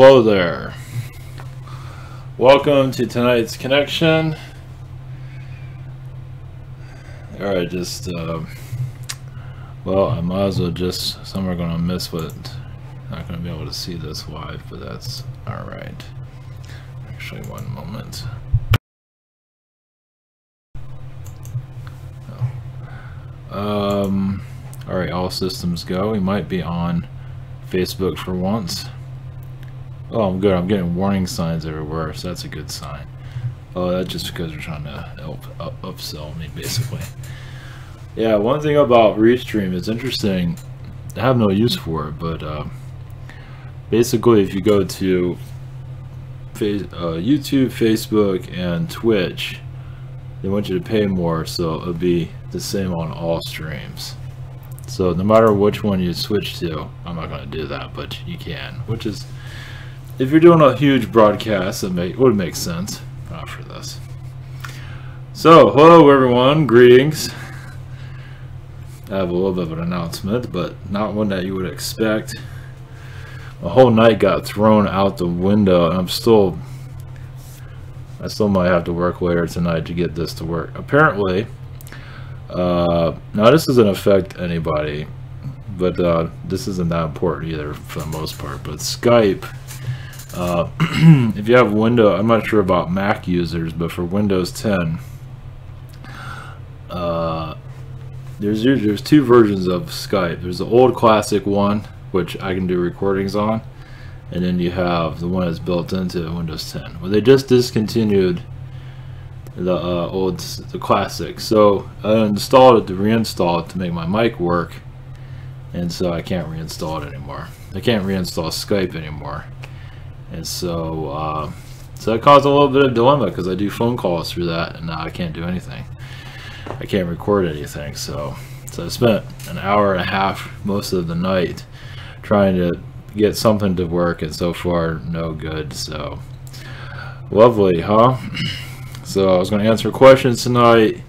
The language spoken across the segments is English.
Hello there. Welcome to tonight's connection. Alright, well, I might as well just, some are going to miss what, not going to be able to see this live, but that's alright. Actually, one moment. Alright, all systems go. We might be on Facebook for once. Oh, I'm good. I'm getting warning signs everywhere, so that's a good sign. Oh, that's just because they're trying to help upsell me, basically. Yeah, one thing about Restream is interesting. I have no use for it, but basically, if you go to YouTube, Facebook, and Twitch, they want you to pay more, so it'll be the same on all streams. So no matter which one you switch to, I'm not going to do that, but you can, which is, if you're doing a huge broadcast, it would make sense. Not for this. So, hello everyone, greetings. I have a little bit of an announcement, but not one that you would expect. The whole night got thrown out the window, and I still might have to work later tonight to get this to work. Apparently, now this doesn't affect anybody, but this isn't that important either for the most part. But Skype, if you have Windows, I'm not sure about Mac users, but for Windows 10, there's two versions of Skype. There's the old classic one, which I can do recordings on, and then you have the one that's built into Windows 10. Well, they just discontinued the classic, so I installed it to reinstall it to make my mic work, and so I can't reinstall it anymore. I can't reinstall Skype anymore, and so that caused a little bit of dilemma because I do phone calls through that, and now I can't do anything. I can't record anything, so I spent an hour and a half most of the night trying to get something to work, and so far no good. So lovely, huh? So I was going to answer questions tonight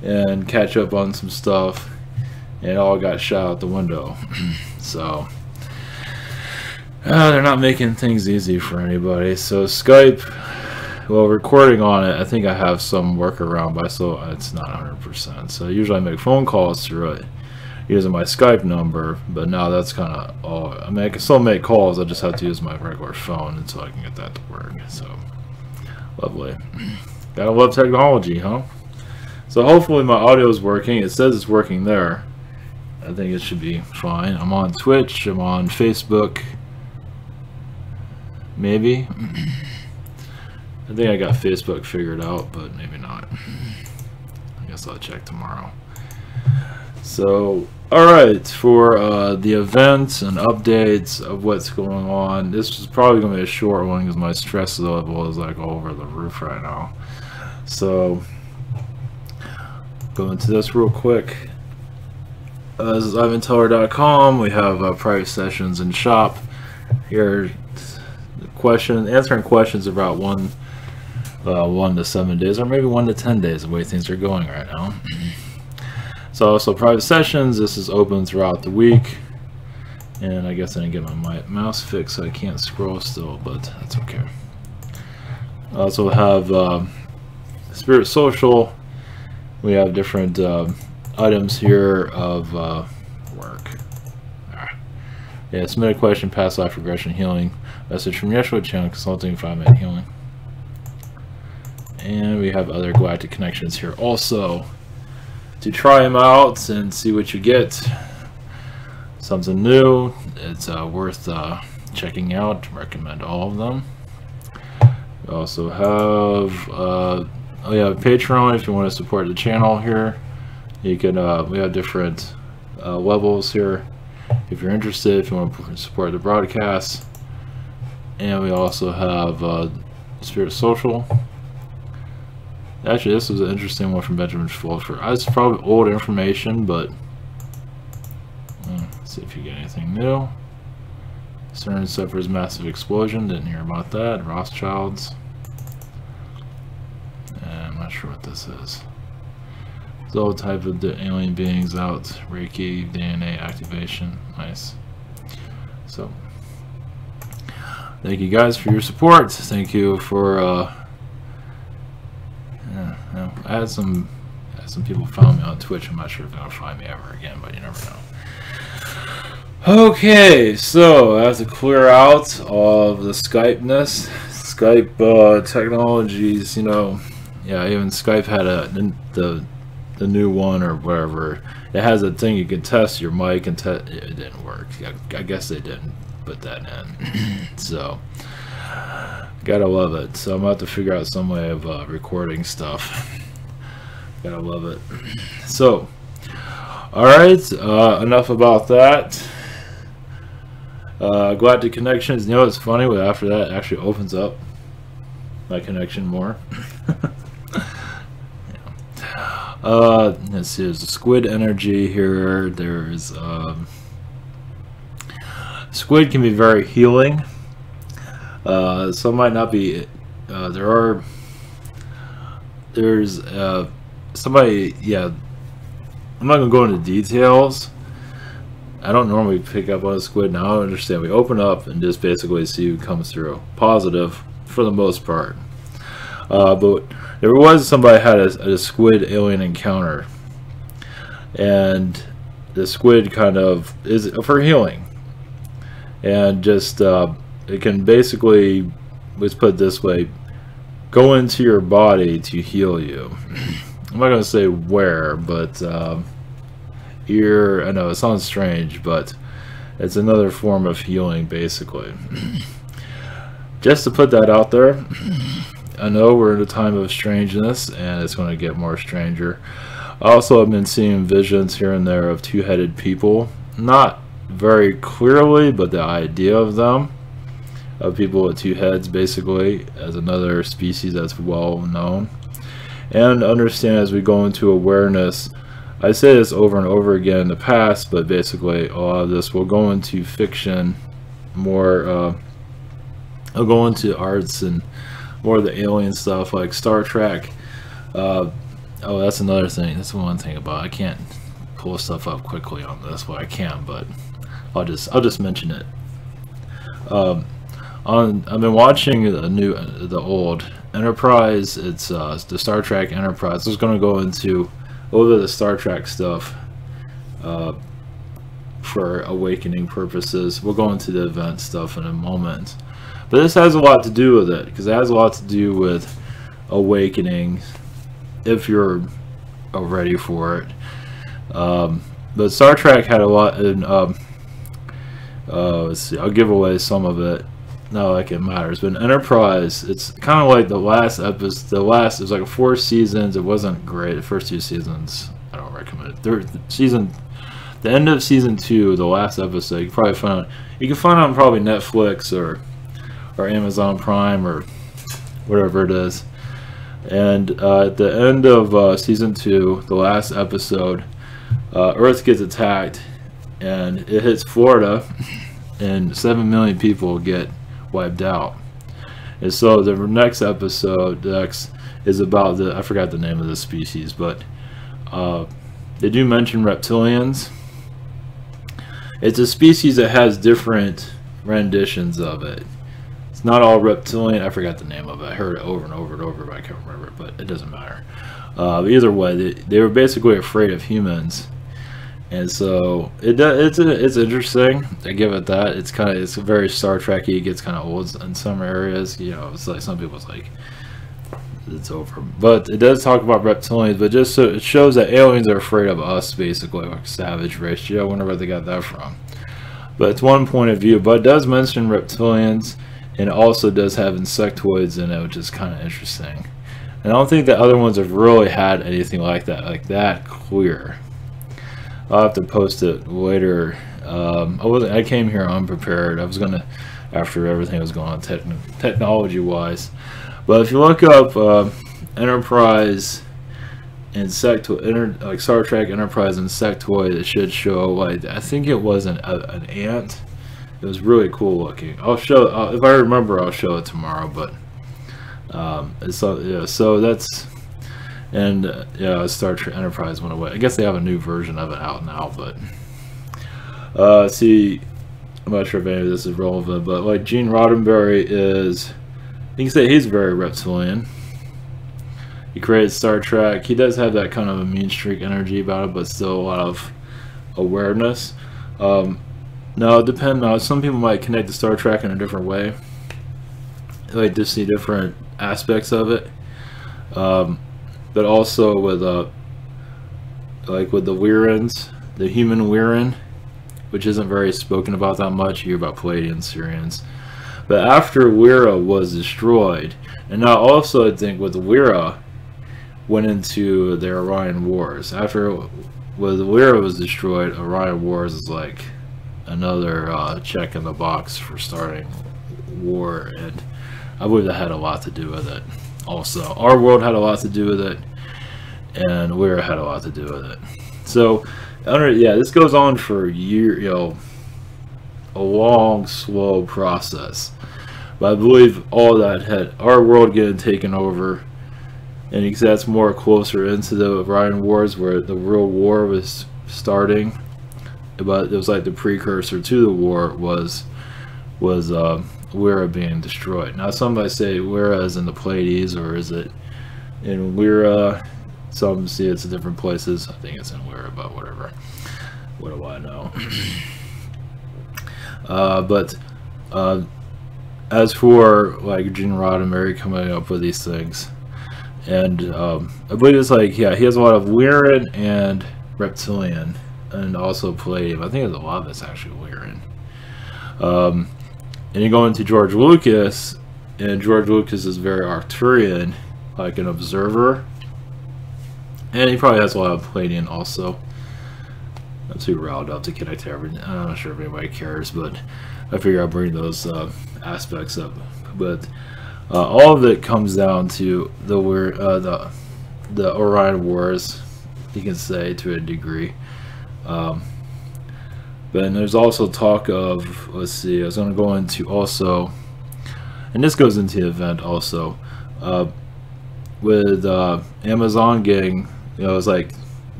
and catch up on some stuff, and it all got shot out the window. So they're not making things easy for anybody. So Skype, well, recording on it, I think I have some workaround, but so it's not 100%. So usually I make phone calls through it using my Skype number, but now that's kind of all. I mean, I can still make calls, I just have to use my regular phone until I can get that to work. So lovely. Gotta love technology, huh? So hopefully my audio is working. It says it's working there. I think it should be fine. I'm on Twitch, I'm on Facebook, maybe. I think I got Facebook figured out, but maybe not. I guess I'll check tomorrow. So, alright, for the events and updates of what's going on, this is probably going to be a short one because my stress level is like all over the roof right now. So, go into this real quick. This is ivanteller.com. We have private sessions in shop. Here, answering questions about 1 to 7 days, or maybe 1 to 10 days, the way things are going right now. So private sessions, this is open throughout the week, and I guess I didn't get my mouse fixed, so I can't scroll still, but that's okay. I also have Spirit Social. We have different items here of work. Yeah, submit a question, past life regression healing, message from Yeshua channel, consulting 5-minute healing. And we have other Galactic connections here also to try them out and see what you get. Something new. It's worth checking out. Recommend all of them. We also have Patreon if you want to support the channel here. You can we have different levels here if you're interested, if you want to support the broadcast. And we also have Spirit Social. Actually, this was an interesting one from Benjamin Fulford. It's probably old information, but let's see if you get anything new. CERN suffers massive explosion. Didn't hear about that. Rothschilds. I'm not sure what this is. It's all type of alien beings out. Reiki, DNA activation. Nice. So thank you guys for your support. Thank you for I had some people found me on Twitch. I'm not sure if they're gonna find me ever again, but you never know. Okay, so I have to clear out all of the Skype-ness. Skype technologies, you know. Yeah, even Skype had the new one or whatever. It has a thing you can test your mic and it didn't work. I guess they didn't put that in. So gotta love it. So I'm about to figure out some way of recording stuff. Gotta love it. So alright, enough about that. Galactic connections. You know what's funny? But after that, it actually opens up my connection more. Let's see. There's a squid energy here. There's squid can be very healing. Some might not be. There's somebody. Yeah, I'm not gonna go into details. I don't normally pick up on a squid. Now I understand. We open up and just basically see who comes through. Positive for the most part. But there was somebody had a squid alien encounter, and the squid kind of is for healing, and just it can basically, let's put it this way, go into your body to heal you. I'm not gonna say where, but I know it sounds strange, but it's another form of healing, basically. Just to put that out there. I know we're in a time of strangeness, and it's going to get more stranger. I also have been seeing visions here and there of two-headed people. Not very clearly, but the idea of them. Of people with two heads, basically, as another species that's well known. And understand as we go into awareness, I say this over and over again in the past, but basically a lot of this will go into fiction more. I'll go into arts and more of the alien stuff like Star Trek. Oh, that's another thing. That's one thing about I can't pull stuff up quickly on this. Well, I can, but I'll just mention it. I've been watching the old Enterprise. It's the Star Trek Enterprise. I was going to go into over the Star Trek stuff for awakening purposes. We'll go into the event stuff in a moment. But this has a lot to do with it, because it has a lot to do with awakening, if you're ready for it. But Star Trek had a lot in, let's see, I'll give away some of it. Not like it matters, but in Enterprise, it's kind of like the last episode. It was like 4 seasons. It wasn't great. The first 2 seasons, I don't recommend it. The end of season 2, the last episode, you can probably find. You can find it on probably Netflix or Amazon Prime or whatever it is. And at the end of season 2, the last episode, Earth gets attacked, and it hits Florida, and 7 million people get wiped out. And so the next episode is about I forgot the name of the species, but they do mention reptilians. It's a species that has different renditions of it. It's not all reptilian. I forgot the name of it. I heard it over and over and over, but I can't remember it, but it doesn't matter. Either way, they were basically afraid of humans. And so it's interesting. I give it that. It's very Star Trek-y. It gets kind of old in some areas. You know, it's like some people's like it's over. But it does talk about reptilians. But just so it shows that aliens are afraid of us, basically, like savage race. I wonder where they got that from. But it's one point of view. But it does mention reptilians, and it also does have insectoids in it, which is kind of interesting. And I don't think the other ones have really had anything like that clear. I'll have to post it later. I came here unprepared. I was gonna, after everything was going on technology wise. But if you look up Enterprise insectoid, like Star Trek Enterprise insectoid, it should show, like, I think it was an ant. It was really cool looking. I'll show if I remember. I'll show it tomorrow. But so that's. And yeah, Star Trek Enterprise went away. I guess they have a new version of it out now, but see, I'm not sure if any of this is relevant, but like Gene Roddenberry is, you can say he's very reptilian. He created Star Trek. He does have that kind of a mean streak energy about it, but still a lot of awareness. Now, it depends. Now, some people might connect to Star Trek in a different way. Like to see different aspects of it, but also with like with the Weirins, the human Weirin, which isn't very spoken about that much. You hear about Pleiadians, Sirians, but after Wira was destroyed, and now also I think with Wira went into the Orion Wars. After when Wira was destroyed, Orion Wars is like another check in the box for starting war, and I believe that had a lot to do with it. Also, our world had a lot to do with it, and Wira had a lot to do with it. So, yeah, this goes on for a year, a long, slow process. But I believe all that had our world getting taken over, and because that's more closer into the Orion Wars, where the real war was starting. But it was like the precursor to the war was Wira being destroyed. Now some might say Wira is in the Pleiades, or is it in Wira? Some see it's in different places. I think it's in Wira, but whatever. What do I know? As for like Gene Roddenberry coming up with these things, and I believe it's like, yeah, he has a lot of Weirin and Reptilian, and also Palladium. I think there's a lot of it's actually Weirin. And you go into George Lucas, and George Lucas is very Arcturian, like an observer. And he probably has a lot of Palladian also. I'm too riled up to connect to everything. I'm not sure if anybody cares, but I figure I'll bring those aspects up. But all of it comes down to the Orion Wars, you can say, to a degree. But there's also talk of, let's see, I was going to go into also, and this goes into the event also, with Amazon getting, it's like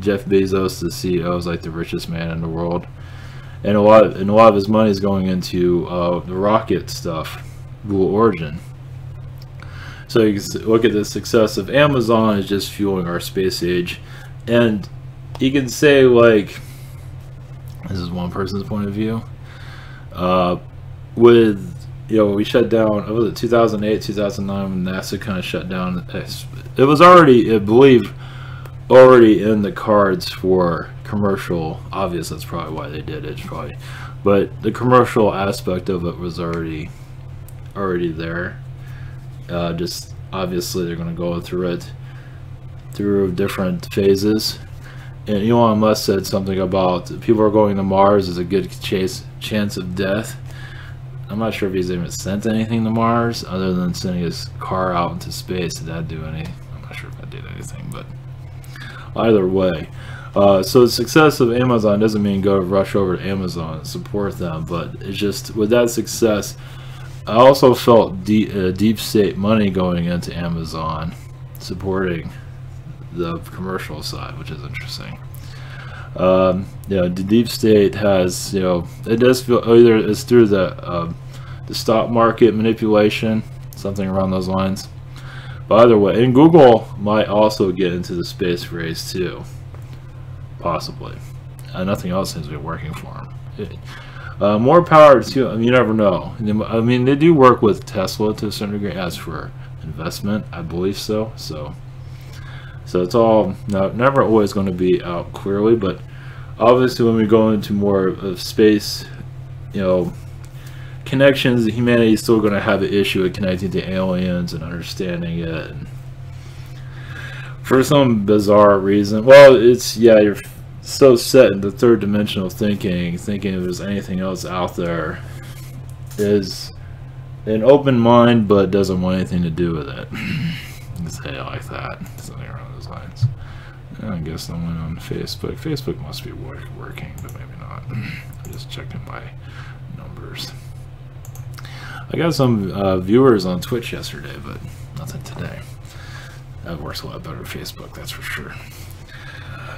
Jeff Bezos, the CEO, is like the richest man in the world, and a lot of his money is going into the rocket stuff, Blue Origin. So you can look at the success of Amazon is just fueling our space age, and you can say, like, this is one person's point of view. With, we shut down, was it 2008, 2009 when NASA kind of shut down. It was already, I believe, already in the cards for commercial. Obvious, that's probably why they did it, probably. But the commercial aspect of it was already there. Just obviously they're going to go through it through different phases. And Elon Musk said something about people are going to Mars is a good chance of death. I'm not sure if he's even sent anything to Mars other than sending his car out into space. Did that do anything? I'm not sure if that did anything, but either way. So the success of Amazon doesn't mean go rush over to Amazon and support them, but it's just with that success, I also felt deep state money going into Amazon supporting the commercial side, which is interesting. The deep state has, it does feel either it's through the stock market manipulation, something around those lines. But either way, and Google might also get into the space race too, possibly. Nothing else seems to be working for them. More power to, you never know. I mean, they do work with Tesla to a certain degree as for investment, I believe so. So it's all never always going to be out clearly, but obviously when we go into more of space, connections, humanity is still going to have an issue with connecting to aliens and understanding it. And for some bizarre reason, well, it's, you're so set in the third dimensional thinking if there's anything else out there is an open mind, but doesn't want anything to do with it. Say it like that, something around those lines. I guess someone on Facebook. Facebook must be working, but maybe not. I'm just checking my numbers. I got some viewers on Twitch yesterday, but nothing today. That works a lot better with Facebook, that's for sure.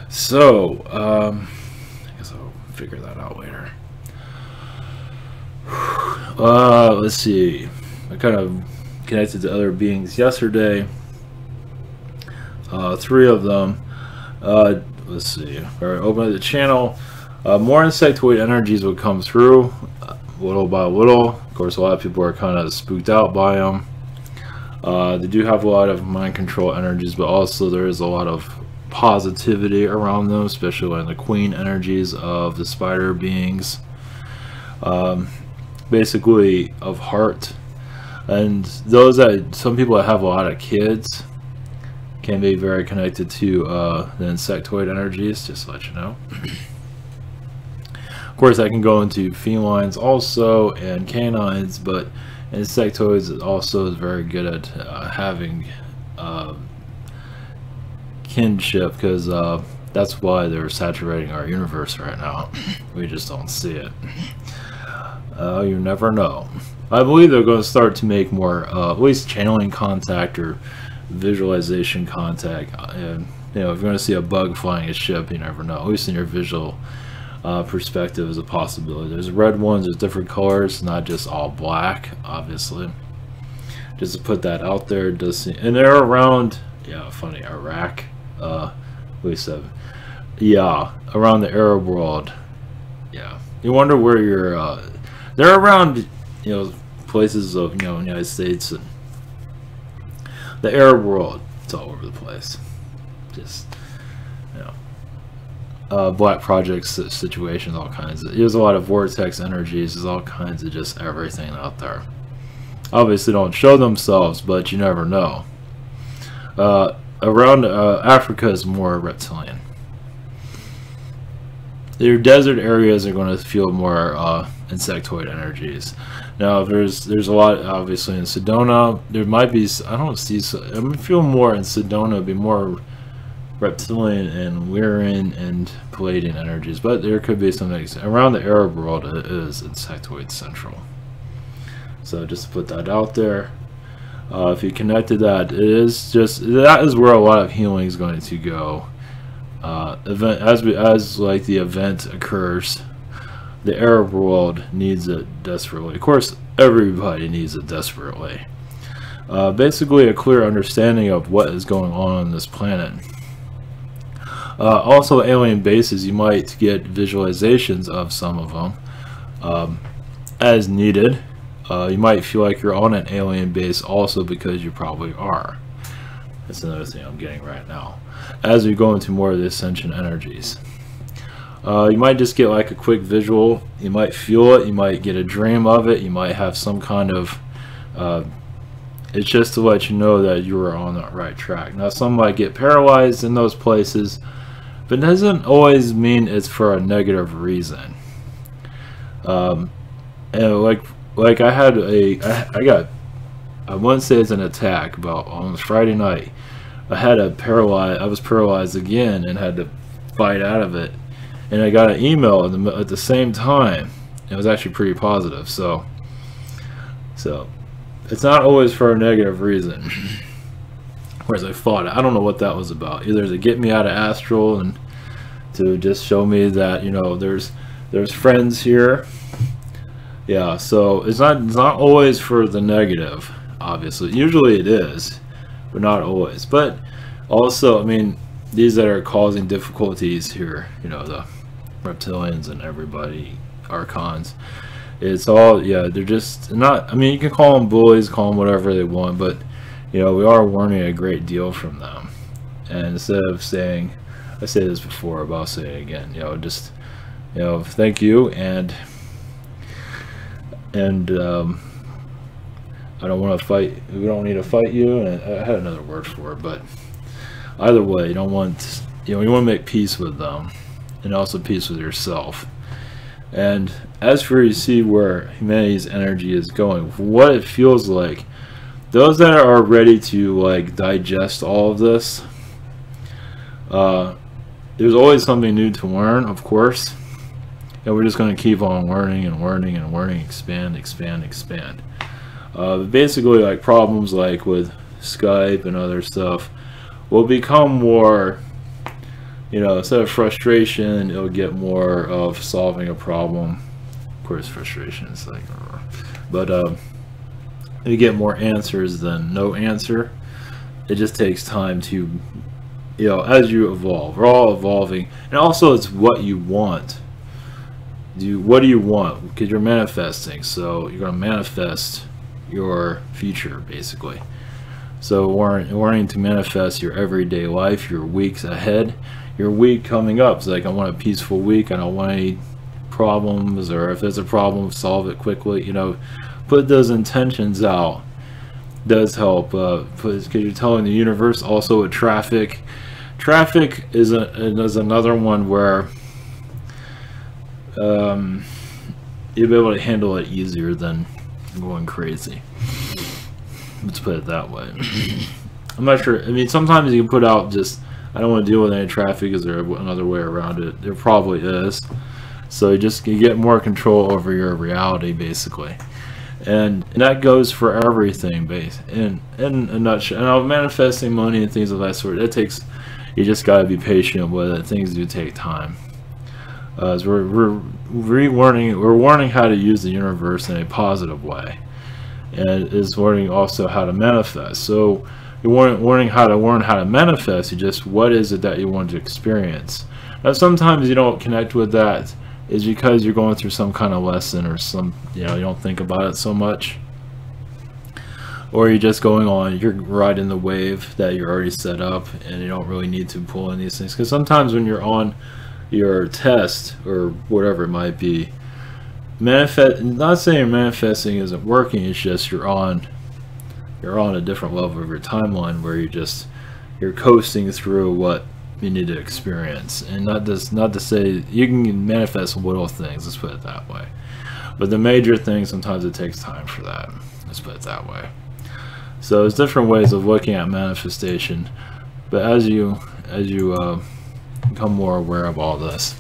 So, I guess I'll figure that out later. Let's see. I kind of connected to other beings yesterday. 3 of them. Let's see. Alright, open the channel. More insectoid energies would come through, little by little. Of course, a lot of people are kind of spooked out by them. They do have a lot of mind control energies, but also there is a lot of positivity around them, especially in the queen energies of the spider beings. Basically of heart. And those that, some people that have a lot of kids can be very connected to the insectoid energies, just to let you know. Of course, I can go into felines also and canines, but insectoids also is very good at having kinship, because that's why they're saturating our universe right now. We just don't see it. You never know. I believe they're going to start to make more, at least channeling contact or visualization contact. And you know, if you're going to see a bug flying a ship, you never know. At least in your visual perspective is a possibility. There's red ones, there's different colors, not just all black, obviously. Just to put that out there, does seem, and they're around, yeah, funny, Iraq, we said, yeah, around the Arab world, yeah. You wonder where you're, they're around, you know, places of, you know, United States and the Arab world. It's all over the place. Just, you know, black projects situations, all kinds of, there's a lot of vortex energies, there's all kinds of just everything out there. Obviously don't show themselves, but you never know. Around Africa is more reptilian. Your desert areas are going to feel more insectoid energies. Now, there's a lot, obviously, in Sedona. There might be, I don't see, I feel more in Sedona, be more reptilian and Lyran and Palladian energies, but there could be something around the Arab world. It is insectoid central. So just to put that out there, if you connected that, it is just, that is where a lot of healing is going to go. As like the event occurs, the Arab world needs it desperately. Of course, everybody needs it desperately. Basically, a clear understanding of what is going on this planet. Also, alien bases, you might get visualizations of some of them as needed. You might feel like you're on an alien base also, because you probably are. That's another thing I'm getting right now. As we go into more of the ascension energies, you might just get like a quick visual. You might feel it. You might get a dream of it. You might have some kind of it's just to let you know that you are on the right track. Now, some might get paralyzed in those places, but it doesn't always mean it's for a negative reason. And like I had I wouldn't say it's an attack, but on Friday night I was paralyzed again and had to fight out of it, and I got an email at the same time. It was actually pretty positive, so it's not always for a negative reason. Whereas I fought it, I don't know what that was about. Either to get me out of astral and to just show me that, you know, there's friends here. Yeah, so it's not always for the negative, obviously. Usually it is, but not always. But also, I mean, these that are causing difficulties here, you know, the reptilians and everybody, archons, it's all, yeah, they're just not, I mean, you can call them bullies, call them whatever they want, but, you know, we are learning a great deal from them. And instead of saying, I say this before, but I'll say it again, you know, just, you know, thank you, and I don't want to fight, we don't need to fight you, and I had another word for it, but either way, you don't want, you know, you want to make peace with them, and also peace with yourself. And as for you see where humanity's energy is going, what it feels like, those that are ready to like digest all of this, there's always something new to learn, of course, and we're just going to keep on learning and learning and learning, expand. Basically, like problems like with Skype and other stuff will become more, you know, instead of frustration, it'll get more of solving a problem Of course, frustration is like, but you get more answers than no answer. It just takes time to, you know, as you evolve. We're all evolving, and also it's what you want. What do you want? Because you're manifesting, so you're going to manifest your future, basically. So wanting to manifest your everyday life, your weeks ahead, your week coming up. It's like, I want a peaceful week. I don't want any problems, or if there's a problem, solve it quickly. You know, put those intentions out does help. Because you're telling the universe. Also with traffic. Traffic is another one where you'll be able to handle it easier than going crazy. Let's put it that way. I'm not sure. I mean, sometimes you can put out just, I don't want to deal with any traffic. Is there another way around it? There probably is. So you get more control over your reality, basically. And that goes for everything, in a nutshell. And manifesting money and things of that sort, it takes, you just got to be patient with it. Things do take time. As we're learning how to use the universe in a positive way, and is learning also how to manifest. So you're learning how to manifest. You just, what is it that you want to experience? Now sometimes you don't connect with that, is because you're going through some kind of lesson, or some, you know, you don't think about it so much, or you're just going on, you're riding the wave that you're already set up, and you don't really need to pull in these things. Because sometimes when you're on your test or whatever it might be, not saying manifesting isn't working, it's just you're on a different level of your timeline, where you're coasting through what you need to experience. And not to say you can manifest little things, let's put it that way, but the major things, sometimes it takes time for that, let's put it that way. So there's different ways of looking at manifestation, but as you become more aware of all this,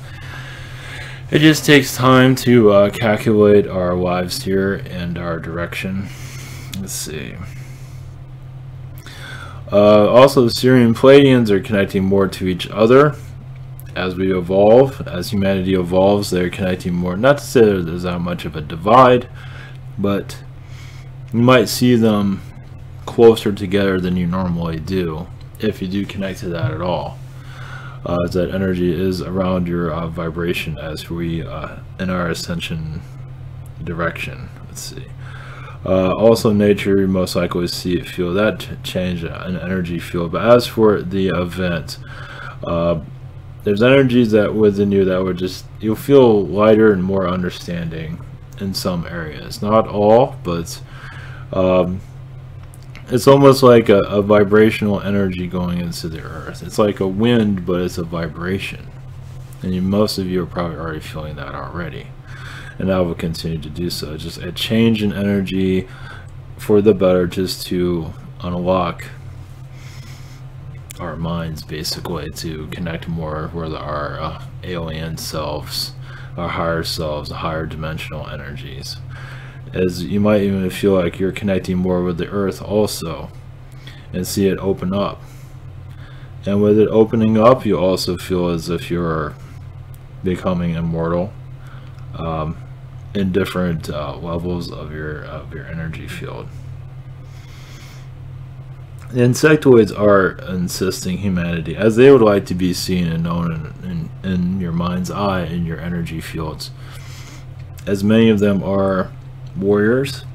it just takes time to calculate our lives here and our direction. Let's see. Also, the Syrian Pleiadians are connecting more to each other as we evolve. As humanity evolves, they're connecting more. Not to say there's that much of a divide, but you might see them closer together than you normally do, if you do connect to that at all. As that energy is around your vibration as we in our ascension direction. Let's see. Also nature, you most likely see it, feel that change in energy field. But as for the event, there's energies that within you that would just, you'll feel lighter and more understanding in some areas, not all, but it's almost like a vibrational energy going into the earth. It's like a wind, but it's a vibration. And most of you are probably already feeling that already. And that will continue to do so. Just a change in energy for the better, just to unlock our minds, basically, to connect more with our alien selves, our higher selves, higher dimensional energies. As you might even feel like you're connecting more with the earth also, and see it open up. And with it opening up, you also feel as if you're becoming immortal in different levels of your energy field. The insectoids are insisting humanity, as they would like to be seen and known in your mind's eye, in your energy fields, as many of them are warriors,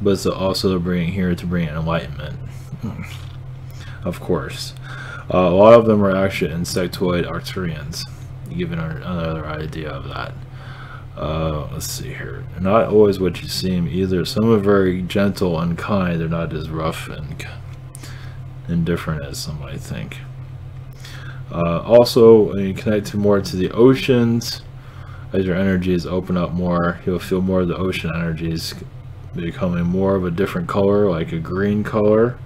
but so also they're bringing here to bring enlightenment. Of course, a lot of them are actually insectoid Arcturians, giving another idea of that. Let's see here. They're not always what you seem either. Some are very gentle and kind. They're not as rough and indifferent as some might think. Also, when you connect more to the oceans, as your energies open up more, you'll feel more of the ocean energies becoming more of a different color, like a green color,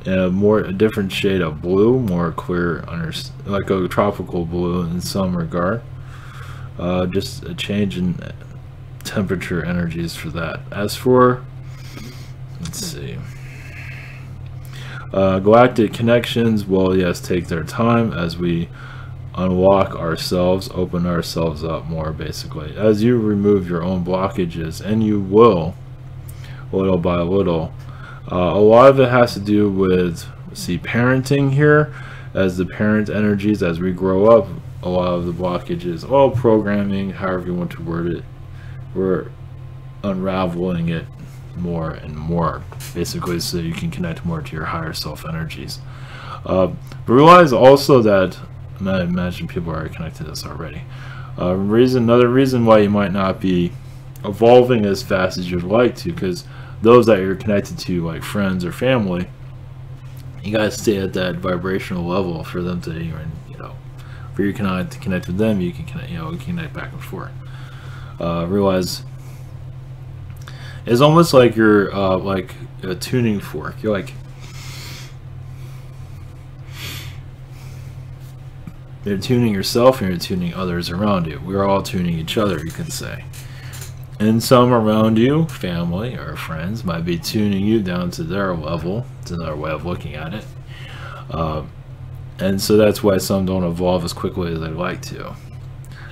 and a different shade of blue, more clear, like a tropical blue in some regard. Just a change in temperature energies for that. As for, let's see, galactic connections, well, yes, take their time as we unlock ourselves, open ourselves up more, basically. As you remove your own blockages, and you will, little by little. A lot of it has to do with, see, parenting here, as the parent energies, as we grow up, a lot of the blockages, all programming, however you want to word it, we're unraveling it more and more, basically, so you can connect more to your higher self energies. But realize also that, I imagine people are connected to this already. Another reason why you might not be evolving as fast as you'd like to, because those that you're connected to, like friends or family, you gotta stay at that vibrational level for them to, you know, for you to connect with them. You can connect, you know, connect back and forth. Realize it's almost like you're like a tuning fork. You're like, you're tuning yourself and you're tuning others around you. We're all tuning each other, you can say. And some around you, family or friends, might be tuning you down to their level. It's another way of looking at it. And so that's why some don't evolve as quickly as they'd like to.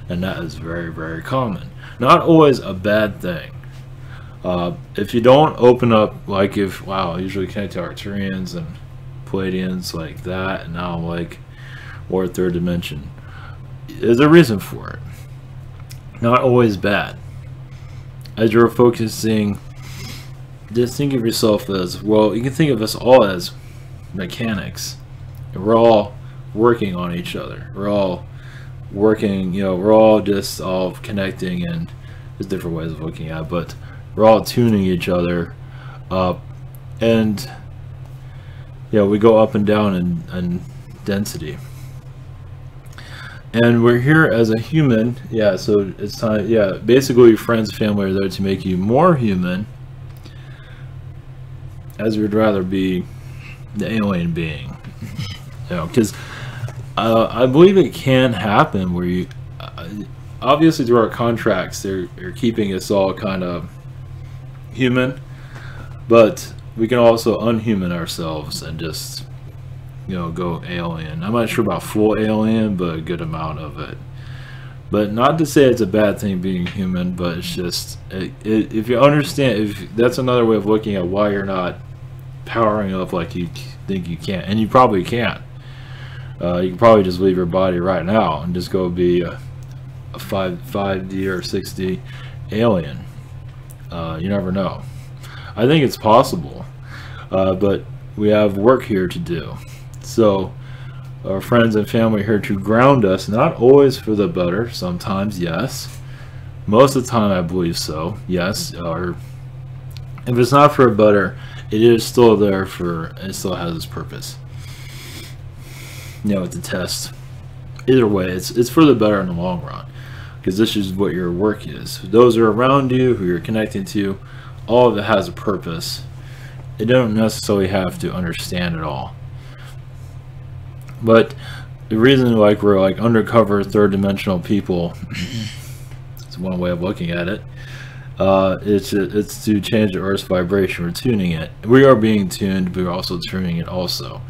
And that is very, very common. Not always a bad thing. If you don't open up, like if, wow, I usually connect to Arcturians and Palladians like that, and now I'm like, or third dimension. There's a reason for it. Not always bad. As you're focusing, just think of yourself as, well, you can think of us all as mechanics. We're all working on each other. We're all working, you know, we're all just all connecting, and there's different ways of looking at it, but we're all tuning each other up, and yeah, we go up and down in density. And we're here as a human, yeah, so it's time, yeah, basically friends, family are there to make you more human, as we'd rather be the alien being, you know, because I believe it can happen where you, obviously through our contracts, they're keeping us all kind of human, but we can also unhuman ourselves and just, you know, go alien. I'm not sure about full alien, but a good amount of it. But not to say it's a bad thing being human, but it's just, if you understand, if that's another way of looking at why you're not powering up like you think you can, and you probably can't. You can probably just leave your body right now and just go be a 5D or 6D alien. You never know. I think it's possible, but we have work here to do. So our friends and family are here to ground us, not always for the better, sometimes yes, most of the time I believe so, yes, or if it's not for a better, it is still there for, it still has its purpose. You know, it's a test. Either way, it's for the better in the long run, because this is what your work is. Those are around you, who you're connecting to, all of it has a purpose. You don't necessarily have to understand it all. But the reason, like, we're like undercover third dimensional people, it's one way of looking at it, it's to change the Earth's vibration. We're tuning it. We are being tuned, but we're also tuning it also.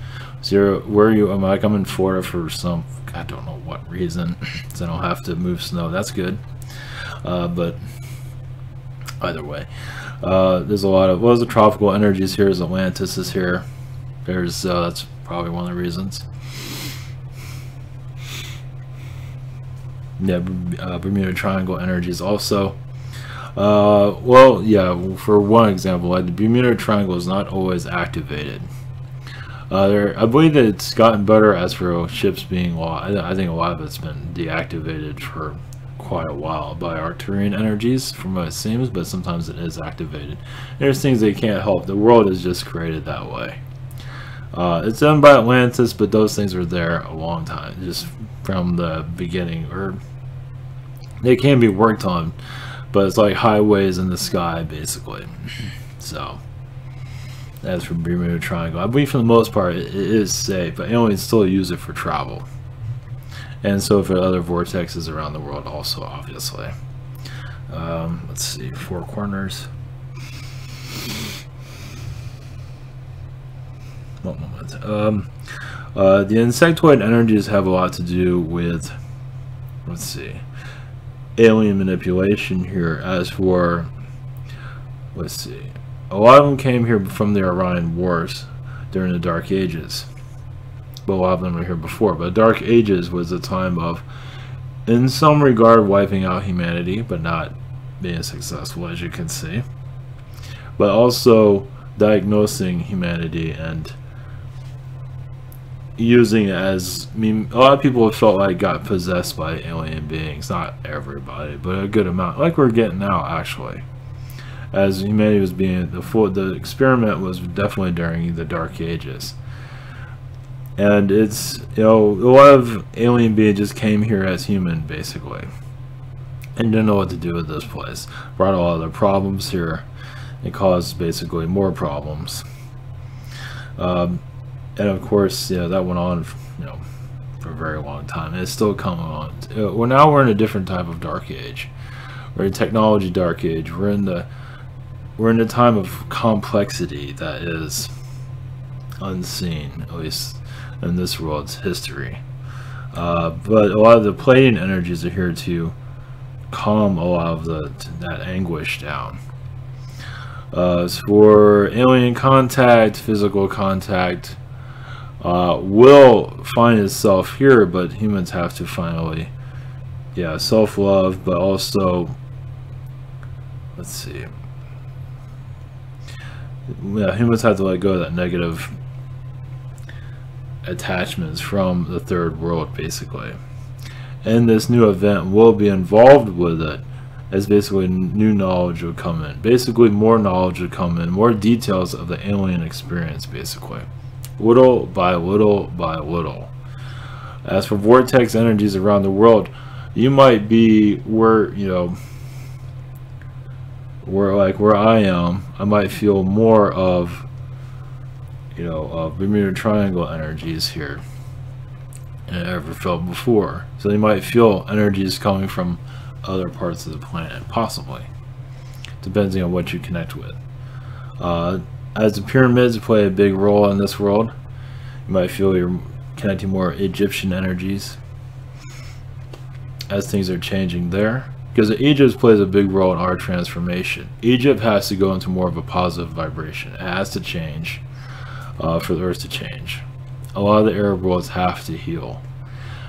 So where you, I'm like, I'm in Florida for some, I don't know what reason, so I don't have to move snow. That's good. But either way, there's a lot of, well, there's the tropical energies here. There's Atlantis is here. There's that's probably one of the reasons. Yeah, Bermuda Triangle energies also. Well, yeah, for one example, like the Bermuda Triangle is not always activated. I believe that it's gotten better as for ships being lost. I think a lot of it's been deactivated for quite a while by Arcturian energies, from what it seems, but sometimes it is activated. There's things they can't help. The world is just created that way. It's done by Atlantis, but those things were there a long time, just from the beginning, or they can be worked on, but it's like highways in the sky, basically. So that's for Bermuda Triangle. I believe for the most part it is safe, but aliens still use it for travel, and so for other vortexes around the world also, obviously. Let's see, Four Corners. One moment. The insectoid energies have a lot to do with, let's see, alien manipulation here. As for, let's see, a lot of them came here from the Orion Wars during the Dark Ages. But a lot of them were here before. But Dark Ages was a time of, in some regard, wiping out humanity, but not being successful, as you can see. But also diagnosing humanity and using it as, I mean, a lot of people have felt like got possessed by alien beings. Not everybody, but a good amount, like we're getting now, actually. As humanity was being, the experiment was definitely during the Dark Ages. And it's, you know, a lot of alien beings just came here as human, basically, and didn't know what to do with this place. Brought a lot of their problems here. It caused basically more problems. And of course, yeah, that went on, you know, for a very long time. And it's still coming on. Well, now we're in a different type of Dark Age. We're in technology Dark Age. We're in the time of complexity that is unseen, at least in this world's history. But a lot of the Pleiadian energies are here to calm a lot of that anguish down. As for alien contact, physical contact will find itself here, but humans have to finally, yeah, self-love, but also, let's see, yeah, humans have to let go of that negative attachments from the third world, basically. And this new event will be involved with it, as basically new knowledge will come in. Basically more knowledge will come in, more details of the alien experience, basically. Little by little by little. As for vortex energies around the world, you might be where, you know, where I am, I might feel more of, you know, Bermuda Triangle energies here than I ever felt before. So you might feel energies coming from other parts of the planet, possibly, depending on what you connect with. As the pyramids play a big role in this world, you might feel you're connecting more Egyptian energies as things are changing there. Because Egypt plays a big role in our transformation. Egypt has to go into more of a positive vibration. It has to change for the earth to change. A lot of the Arab worlds have to heal.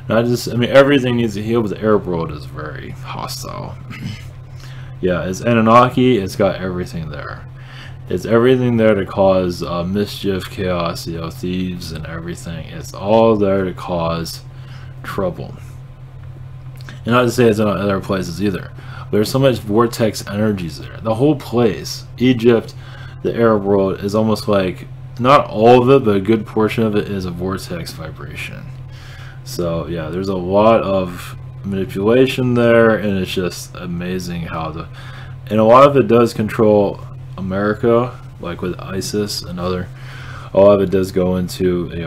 Not just, I mean, everything needs to heal, but the Arab world is very hostile. Yeah, it's Anunnaki, it's got everything there. It's everything there to cause mischief, chaos, you know, thieves and everything. It's all there to cause trouble. And not to say it's not other places either. There's so much vortex energies there. The whole place, Egypt, the Arab world, is almost like, not all of it, but a good portion of it is a vortex vibration. So yeah, there's a lot of manipulation there, and it's just amazing how and a lot of it does control America, like with ISIS and a lot of it does go into, you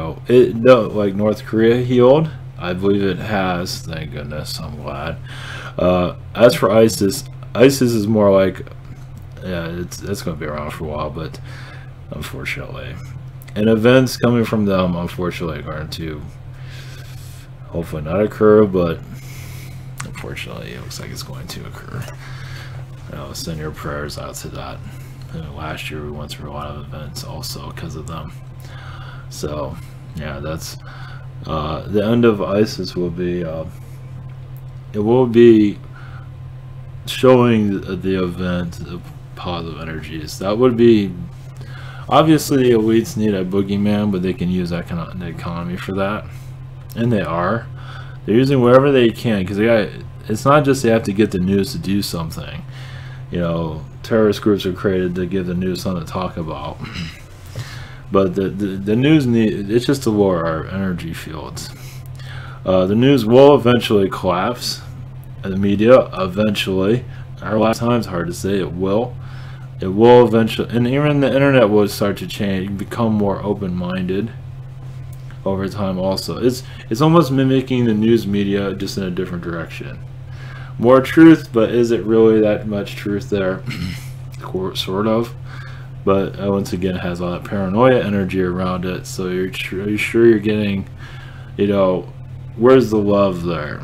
know, like North Korea healed. I believe it has, thank goodness, I'm glad. As for ISIS is more like, yeah, it's going to be around for a while, but unfortunately. And events coming from them, unfortunately, are going to hopefully not occur, but unfortunately, it looks like it's going to occur. You know, send your prayers out to that. And last year, we went through a lot of events also because of them. So, yeah, that's... the end of ISIS will be, it will be showing the event of positive energies. That would be, obviously the elites need a boogeyman, but they can use the economy for that. And they are. They're using whatever they can, because it's not just they have to get the news to do something. You know, terrorist groups are created to give the news something to talk about. But the news it's just to lower our energy fields. The news will eventually collapse. And the media eventually. Our lifetime's hard to say. It will eventually, and even the internet will start to change, become more open-minded over time. Also, it's almost mimicking the news media, just in a different direction. More truth, but is it really that much truth there? Sort of. but once again, it has all that paranoia energy around it. So are you sure you're getting, you know, where's the love there?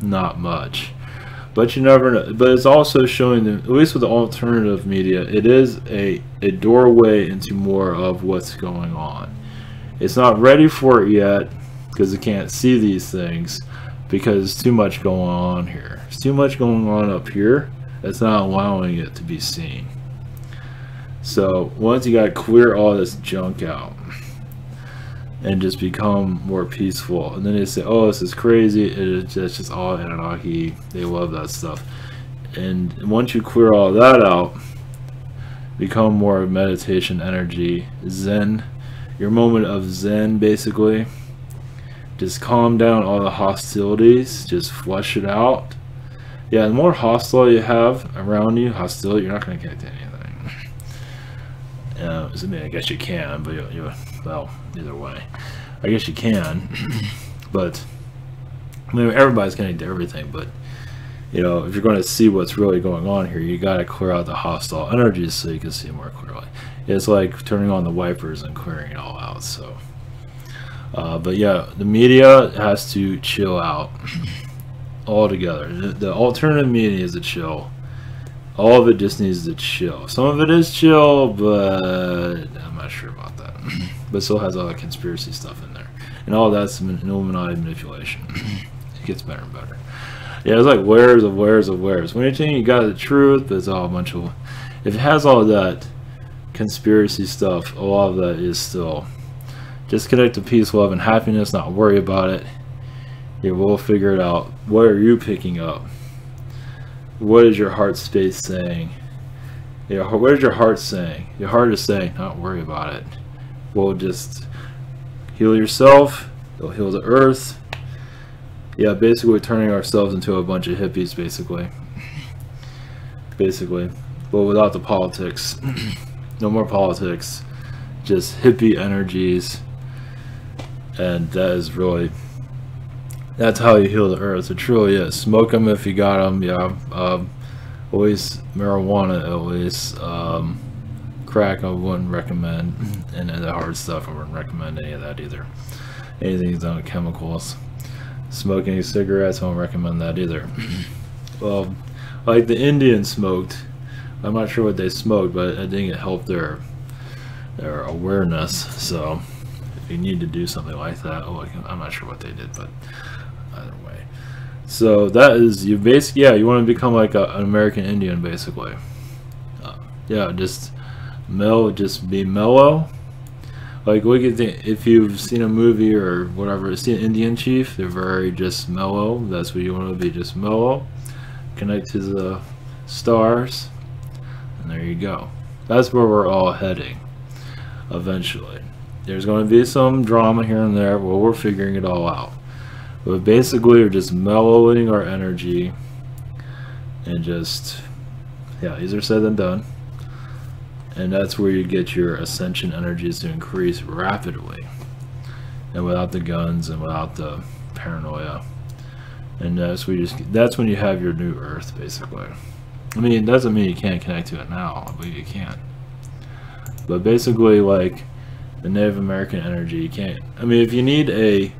Not much. But you never know. But it's also showing them, at least with the alternative media, it is a doorway into more of what's going on. It's not ready for it yet because it can't see these things because there's too much going on here. There's too much going on up here that's not allowing it to be seen. So once you gotta clear all this junk out and just become more peaceful, and then they say, oh, this is crazy, it's just all Anunnaki, they love that stuff. And once you clear all that out, become more meditation energy, Zen, your moment of Zen, basically. Just calm down all the hostilities, just flush it out. Yeah, the more hostile you have around you, hostility, you're not going to connect to anything. I mean, I guess you can, but well, either way, I guess you can. But I mean, everybody's connected to everything. But you know, if you're going to see what's really going on here, you got to clear out the hostile energies so you can see more clearly. It's like turning on the wipers and clearing it all out. So, but yeah, the media has to chill out altogether. The alternative media is a chill. All of it just needs to chill. Some of it is chill, but I'm not sure about that. But still has all the conspiracy stuff in there. And all that's Illuminati manipulation. It gets better and better. Yeah, it's like layers of layers of layers. When you're saying you got the truth, but it's all a bunch of... If it has all that conspiracy stuff, a lot of that is still... Just connect to peace, love, and happiness, not worry about it. Yeah, we'll figure it out. What are you picking up? What is your heart space saying? Yeah, what is your heart saying? Your heart is saying, not worry about it. We'll just heal yourself. It'll heal the earth. Yeah, basically we're turning ourselves into a bunch of hippies, basically. Basically. But without the politics. No more politics. Just hippie energies. And that is really... That's how you heal the earth. It truly is. Smoke them if you got them. Yeah. Always marijuana. At least crack. I wouldn't recommend. And the hard stuff. I wouldn't recommend any of that either. Anything done with chemicals. Smoking cigarettes. I won't recommend that either. Well, like the Indians smoked. I'm not sure what they smoked, but I think it helped their awareness. So if you need to do something like that, I'm not sure what they did, but. Either way, so that is you basically, yeah, you want to become like an American Indian, basically. Yeah, just be mellow. Like look at if you've seen a movie or whatever, see an Indian chief, they're very just mellow. That's what you want to be, just mellow, connect to the stars, and there you go. That's where we're all heading eventually. There's going to be some drama here and there, but we're figuring it all out. But basically, we're just mellowing our energy and just, yeah, easier said than done. And that's where you get your ascension energies to increase rapidly. And without the guns and without the paranoia. And that's when you have your new earth, basically. I mean, it doesn't mean you can't connect to it now. I believe you can. But basically, like the Native American energy, you can't. I mean, if you need a...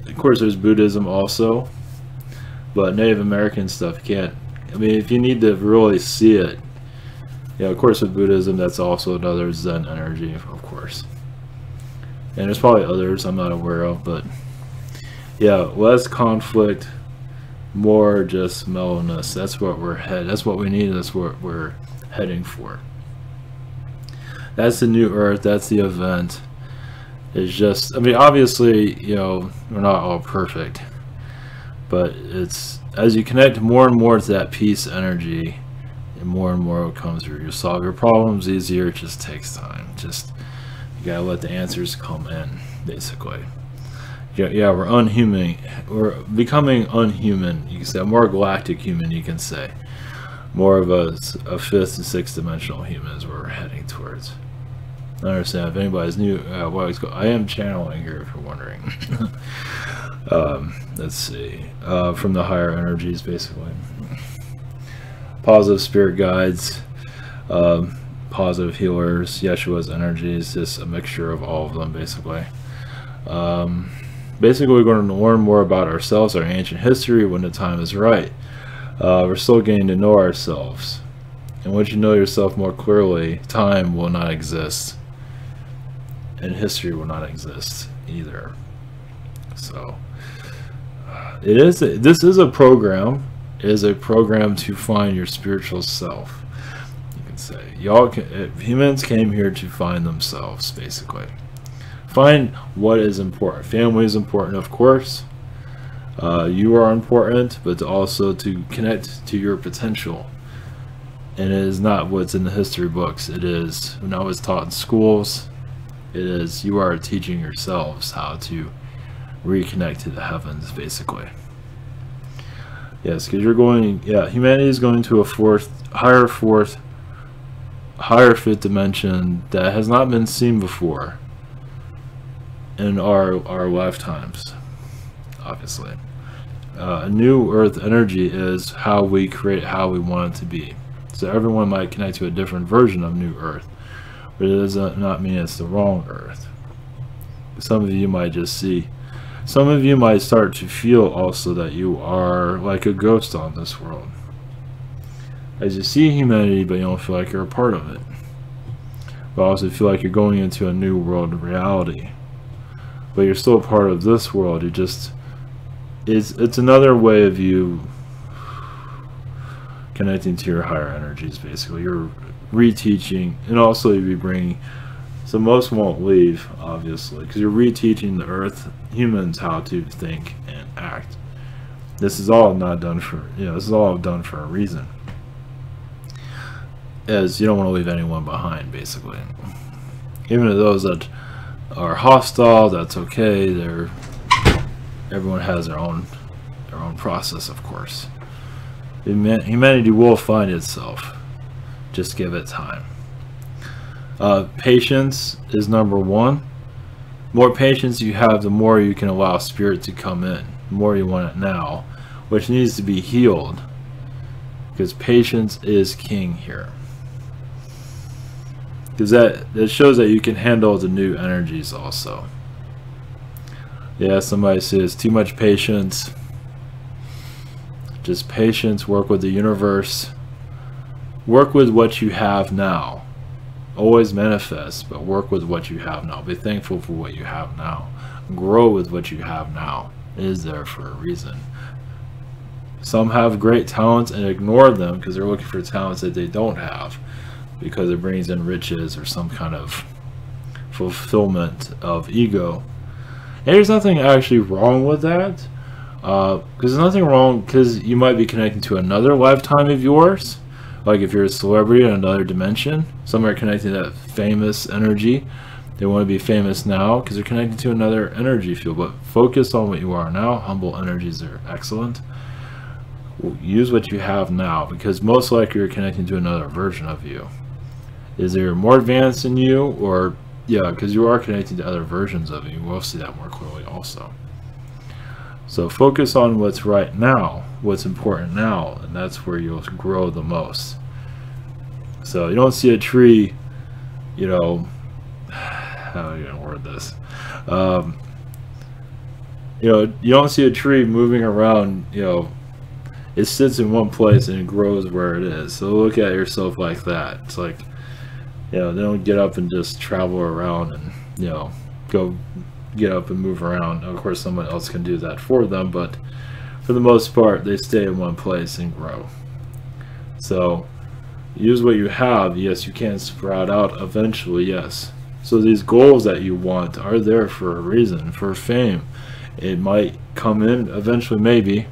Of course, there's Buddhism also, but Native American stuff can't. I mean, if you need to really see it, yeah, of course, with Buddhism, that's also another Zen energy, of course. And there's probably others I'm not aware of, but yeah, less conflict, more just mellowness. That's what we're That's what we need. That's what we're heading for. That's the new Earth. That's the event. It's just, I mean, obviously, you know, we're not all perfect, but it's, as you connect more and more to that peace energy, and more it comes through. You solve your problems easier. It just takes time. Just, you gotta let the answers come in, basically. Yeah, we're unhuman. We're becoming unhuman. You can say, more galactic human, you can say. More of a fifth and sixth dimensional human is where we're heading towards. I understand if anybody's new. I am channeling here, if you're wondering. Let's see. From the higher energies, basically. Positive spirit guides. positive healers, Yeshua's energies, just a mixture of all of them, basically. Basically, we're going to learn more about ourselves, our ancient history, when the time is right. We're still getting to know ourselves. And once you know yourself more clearly, time will not exist. And history will not exist either. So, this is a program. It is a program to find your spiritual self. You can say, humans came here to find themselves, basically. Find what is important. Family is important, of course. You are important, but also to connect to your potential. And it is not what's in the history books. It is, when I was taught in schools, it is, you are teaching yourselves how to reconnect to the heavens, basically. Yes, because you're going, humanity is going to a higher fifth dimension that has not been seen before in our lifetimes, obviously. A new earth energy is how we create how we want it to be. So everyone might connect to a different version of new earth, but it does not mean it's the wrong earth. Some of you might just see, some of you might start to feel also that you are like a ghost on this world. As you see humanity, but you don't feel like you're a part of it. But also feel like you're going into a new world of reality. But you're still a part of this world. You just, it's another way of you connecting to your higher energies, basically. You're reteaching, and also you'll be bringing, so most won't leave, obviously, because you're reteaching the earth, humans, how to think and act. This is all not done for, this is all done for a reason. As you don't want to leave anyone behind, basically. Even those that are hostile, that's okay. Everyone has their own process, of course. Humanity will find itself. Just give it time. Patience is number one. The more patience you have, the more you can allow spirit to come in. The more you want it now, which needs to be healed, because patience is king here. Because that shows that you can handle the new energies also. Yeah, somebody says too much patience. Just patience, work with the universe. Work with what you have now. Always manifest, but work with what you have now. Be thankful for what you have now. Grow with what you have now. It is there for a reason. Some have great talents and ignore them because they're looking for talents that they don't have, because it brings in riches or some kind of fulfillment of ego. And there's nothing actually wrong with that, because there's nothing wrong, because you might be connecting to another lifetime of yours. Like if you're a celebrity in another dimension, some are connecting to that famous energy. They want to be famous now because they're connected to another energy field. But focus on what you are now. Humble energies are excellent. Use what you have now, because most likely you're connecting to another version of you. Is there more advanced than you, or because you are connecting to other versions of you. We'll see that more clearly also. So focus on what's right now, what's important now, and that's where you'll grow the most. So you don't see a tree, how are you gonna word this? You don't see a tree moving around, it sits in one place and it grows where it is. So look at yourself like that. It's like, they don't get up and just travel around and, go get up and move around. Of course, someone else can do that for them, but for the most part, they stay in one place and grow. So use what you have. Yes, you can sprout out eventually, yes. So these goals that you want are there for a reason, for fame. It might come in eventually, maybe,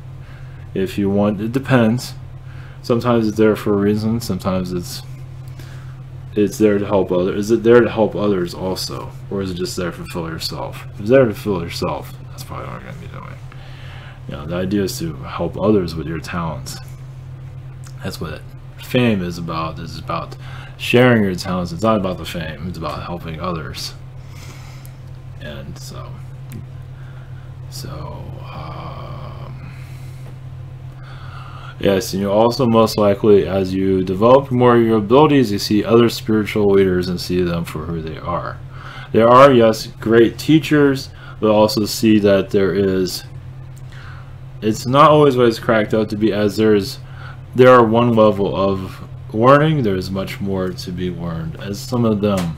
if you want. It depends. Sometimes it's there for a reason. Sometimes it's there to help others. Is it there to help others also, or is it just there to fulfill yourself? If it's there to fulfill yourself, that's probably what you're going to be doing. The idea is to help others with your talents. That's what fame is about. It's about sharing your talents. It's not about the fame. It's about helping others. And so Yes, and you also most likely, as you develop more of your abilities, you see other spiritual leaders and see them for who they are. There are, yes, great teachers, but also see that it's not always what it's cracked out to be, as there are one level of learning, there's much more to be learned, as some of them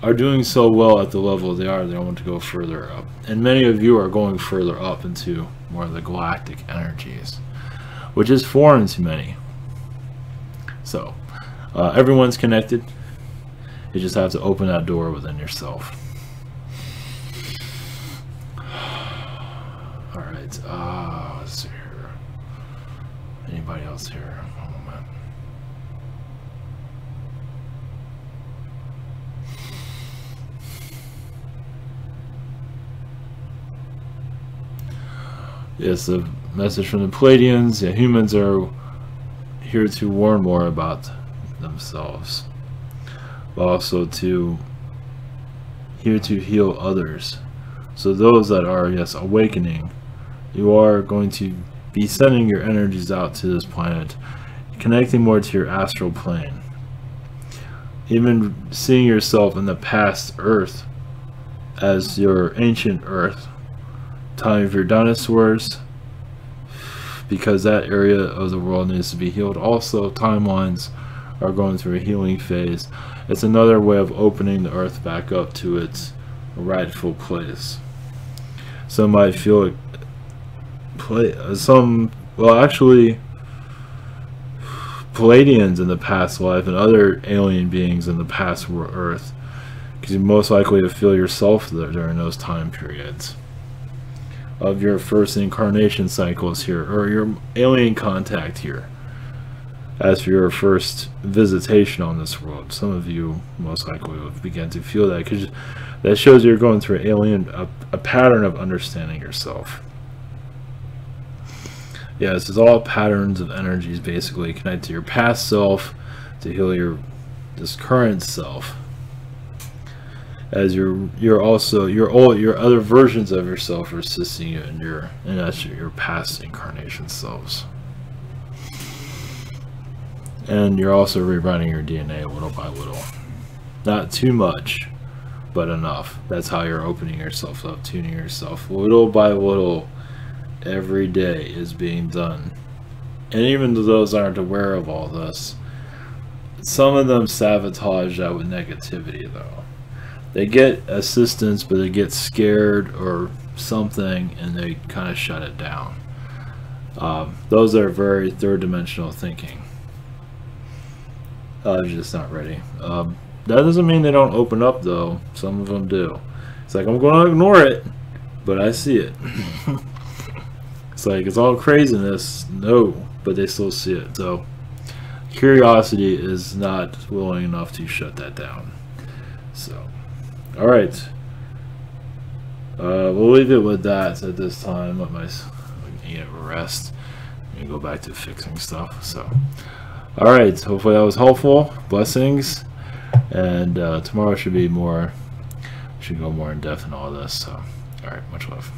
are doing so well at the level they don't want to go further up. And many of you are going further up into more of the galactic energies, which is foreign to many. So, everyone's connected. You just have to open that door within yourself. Alright, let's see here. Anybody else here? One moment. Yes, the message from the Palladians. Yeah, humans are here to learn more about themselves, but also here to heal others. So those that are, yes, awakening, you are going to be sending your energies out to this planet, connecting more to your astral plane, even seeing yourself in the past Earth as your ancient Earth, time of your dinosaurs, because that area of the world needs to be healed. Also, timelines are going through a healing phase. It's another way of opening the Earth back up to its rightful place. Some might feel it. Actually, Palladians in the past life and other alien beings in the past were Earth, because you most likely to feel yourself there during those time periods of your first incarnation cycles here, or your alien contact here, as for your first visitation on this world. Some of you most likely will begin to feel that, because that shows you're going through a pattern of understanding yourself. Yes, it's all patterns of energies basically connect to your past self to heal this current self, as your other versions of yourself are assisting you in your past incarnation selves. And you're also rewriting your DNA little by little. Not too much, but enough. That's how you're opening yourself up, tuning yourself little by little. Every day is being done. And even though those aren't aware of all this, some of them sabotage that with negativity though. They get assistance, but they get scared or something, and they kind of shut it down. Those are very third-dimensional thinking. Just not ready. That doesn't mean they don't open up, though. Some of them do. It's like, I'm going to ignore it, but I see it. It's like, it's all craziness. No, but they still see it. So, curiosity is not willing enough to shut that down. So, alright. We'll leave it with that at this time. Let my rest and go back to fixing stuff. So, alright. Hopefully that was helpful. Blessings. And tomorrow should go more in depth in all this. So, alright. Much love.